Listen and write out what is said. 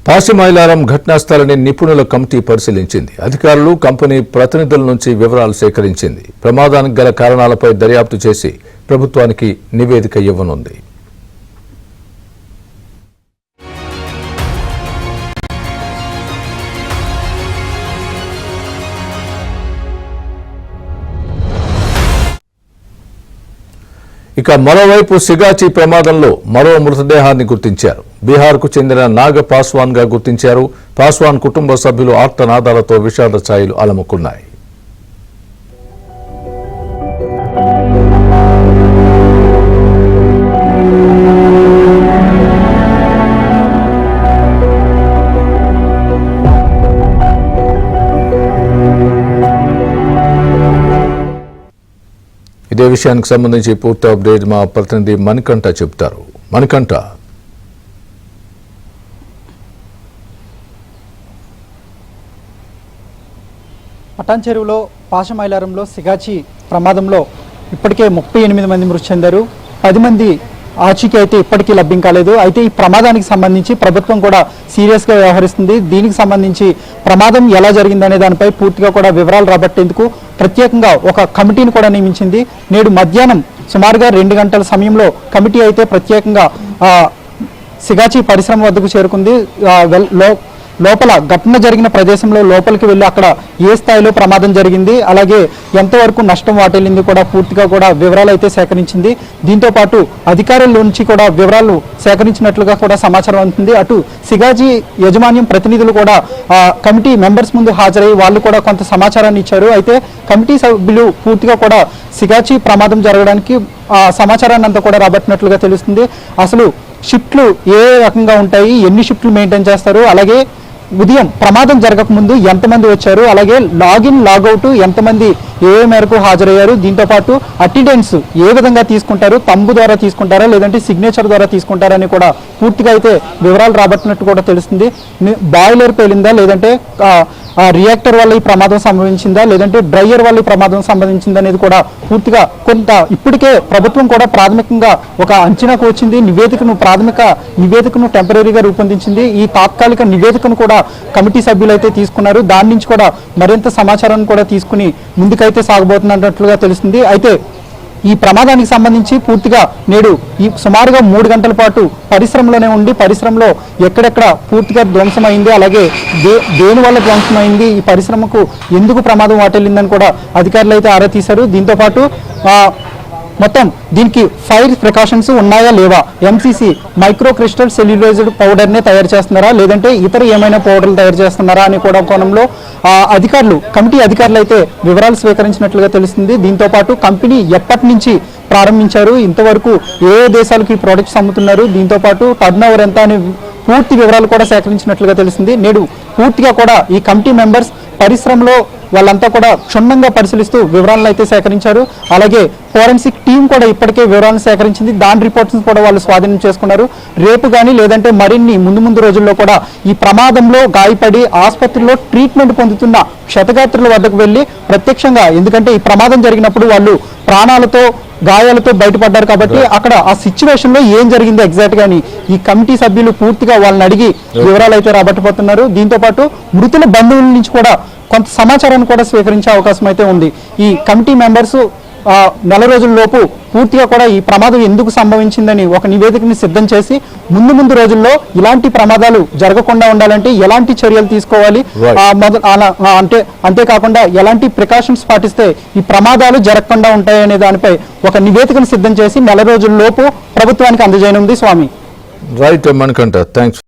పాసిమైలారం ఘటనా స్థలాన్ని నిపుణుల కమిటీ పరిశీలించింది. అధికారులు కంపెనీ ప్రతినిధుల నుంచి వివరాలు సేకరించింది. ప్రమాదానికి గల కారణాలపై దర్యాప్తు చేసి ప్రభుత్వానికి నివేదిక ఇవ్వనుంది. ఇక మరోవైపు సిగాచి ప్రమాదంలో మరో మృతదేహాన్ని గుర్తించారు. బీహార్కు చెందిన నాగ పాస్వాన్ గా గుర్తించారు. పాస్వాన్ కుటుంబ సభ్యులు ఆర్తనాదాలతో విషాద ఛాయలు అలముకున్నాయి. ఇదే విషయానికి సంబంధించి పూర్తి అప్డేట్ మా ప్రతినిధి మణికంఠ చెబుతారు. మణికంఠ, పటాన్ చెరువులో పాషమైలారంలో సిగాచి ప్రమాదంలో ఇప్పటికే 38 మంది మృతి చెందారు. 10 మంది ఆచూకీ అయితే ఇప్పటికీ లభ్యం కాలేదు. అయితే ఈ ప్రమాదానికి సంబంధించి ప్రభుత్వం కూడా సీరియస్గా వ్యవహరిస్తుంది. దీనికి సంబంధించి ప్రమాదం ఎలా జరిగిందనే దానిపై పూర్తిగా కూడా వివరాలు రాబట్టేందుకు ప్రత్యేకంగా ఒక కమిటీని కూడా నియమించింది. నేడు మధ్యాహ్నం సుమారుగా 2 గంటల సమయంలో కమిటీ అయితే ప్రత్యేకంగా సిగాచి పరిశ్రమ వద్దకు చేరుకుంది. లోపల ఘటన జరిగిన ప్రదేశంలో లోపలికి వెళ్ళి అక్కడ ఏ స్థాయిలో ప్రమాదం జరిగింది, అలాగే ఎంతవరకు నష్టం వాటిల్లింది కూడా పూర్తిగా కూడా వివరాలు అయితే సేకరించింది. దీంతో పాటు అధికారుల నుంచి కూడా వివరాలు సేకరించినట్లుగా కూడా సమాచారం అందుతుంది. అటు సిగాచి యజమాన్యం ప్రతినిధులు కూడా కమిటీ మెంబర్స్ ముందు హాజరై వాళ్ళు కూడా కొంత సమాచారాన్ని ఇచ్చారు. అయితే కమిటీ సభ్యులు పూర్తిగా కూడా సిగాచి ప్రమాదం జరగడానికి సమాచారాన్ని అంతా కూడా రాబట్టినట్లుగా తెలుస్తుంది. అసలు షిఫ్ట్లు ఏ రకంగా ఉంటాయి, ఎన్ని షిఫ్ట్లు మెయింటైన్ చేస్తారు, అలాగే ఉదయం ప్రమాదం జరగకముందు ఎంతమంది వచ్చారు, అలాగే లాగిన్ లాగౌట్ ఎంతమంది ఏ మేరకు హాజరయ్యారు, దీంతో పాటు అటెండెన్స్ ఏ విధంగా తీసుకుంటారు, తంబు ద్వారా తీసుకుంటారా లేదంటే సిగ్నేచర్ ద్వారా తీసుకుంటారని కూడా పూర్తిగా అయితే వివరాలు రాబట్టినట్టు కూడా తెలుస్తుంది. బాయిలర్ పేలిందా లేదంటే రియాక్టర్ వల్ల ఈ ప్రమాదం సంభవించిందా లేదంటే డ్రైయర్ వల్ల ఈ ప్రమాదం సంభవించిందా అనేది కూడా పూర్తిగా కొంత ఇప్పటికే ప్రభుత్వం కూడా ప్రాథమికంగా ఒక అంచనాకు వచ్చింది. ప్రాథమిక నివేదికను టెంపరీగా రూపొందించింది. ఈ తాత్కాలిక నివేదికను కూడా కమిటీ సభ్యులు అయితే తీసుకున్నారు. దాని నుంచి కూడా మరింత సమాచారాన్ని కూడా తీసుకుని ముందుకైతే సాగబోతున్నట్లుగా తెలుస్తుంది. అయితే ఈ ప్రమాదానికి సంబంధించి పూర్తిగా నేడు ఈ సుమారుగా 3 గంటల పాటు పరిశ్రమలోనే ఉండి పరిశ్రమలో ఎక్కడెక్కడ పూర్తిగా ధ్వంసమైంది, అలాగే దేని వల్ల ధ్వంసమైంది, ఈ పరిశ్రమకు ఎందుకు ప్రమాదం వాటిల్లిందని కూడా అధికారులు అయితే ఆరా తీశారు. దీంతోపాటు మొత్తం దీనికి ఫైర్ ప్రికాషన్స్ ఉన్నాయా లేవా, ఎంసీసీ మైక్రో క్రిస్టల్ సెల్యులోజ్డ్ పౌడర్నే తయారు చేస్తున్నారా లేదంటే ఇతర ఏమైనా పౌడర్లు తయారు చేస్తున్నారా అని కూడా కోణంలో కమిటీ అధికారులు అయితే వివరాలు స్వీకరించినట్లుగా తెలుస్తుంది. దీంతో పాటు కంపెనీ ఎప్పటి నుంచి ప్రారంభించారు, ఇంతవరకు ఏ దేశాలకు ఈ ప్రోడక్ట్స్ అమ్ముతున్నారు, దీంతో పాటు టర్నోవర్ ఎంత అనే పూర్తి వివరాలు కూడా సేకరించినట్లుగా తెలుస్తుంది. నేడు పూర్తిగా కూడా ఈ కమిటీ మెంబర్స్ పరిశ్రమలో వాళ్ళంతా కూడా క్షుణ్ణంగా పరిశీలిస్తూ వివరాలను అయితే సేకరించారు. అలాగే ఫోరెన్సిక్ టీం కూడా ఇప్పటికే వివరాలను సేకరించింది. దాని రిపోర్ట్స్ కూడా వాళ్ళు స్వాధీనం చేసుకున్నారు. రేపు కానీ లేదంటే మరిన్ని ముందు రోజుల్లో కూడా ఈ ప్రమాదంలో గాయపడి ఆసుపత్రిలో ట్రీట్మెంట్ పొందుతున్న క్షతగాత్రుల వద్దకు వెళ్ళి ప్రత్యక్షంగా, ఎందుకంటే ఈ ప్రమాదం జరిగినప్పుడు వాళ్ళు ప్రాణాలతో గాయాలతో బయటపడ్డారు కాబట్టి అక్కడ ఆ సిచ్యువేషన్ లో ఏం జరిగింది ఎగ్జాక్ట్ గాని ఈ కమిటీ సభ్యులు పూర్తిగా వాళ్ళని అడిగి వివరాలు అయితే రాబట్టబోతున్నారు. దీంతో పాటు మృతుల బంధువుల నుంచి కూడా కొంత సమాచారాన్ని కూడా స్వీకరించే అవకాశం అయితే ఉంది. ఈ కమిటీ మెంబర్స్ నెల రోజుల లోపు పూర్తిగా కూడా ఈ ప్రమాదం ఎందుకు సంభవించిందని ఒక నివేదికని సిద్ధం చేసి ముందు రోజుల్లో ఇలాంటి ప్రమాదాలు జరగకుండా ఉండాలంటే ఎలాంటి చర్యలు తీసుకోవాలి, అంతేకాకుండా ఎలాంటి ప్రికాషన్స్ పాటిస్తే ఈ ప్రమాదాలు జరగకుండా ఉంటాయనే దానిపై ఒక నివేదికను సిద్ధం చేసి నెల రోజుల లోపు ప్రభుత్వానికి అందజేయనుంది. స్వామి రైట్ మణికంఠ, థ్యాంక్స్.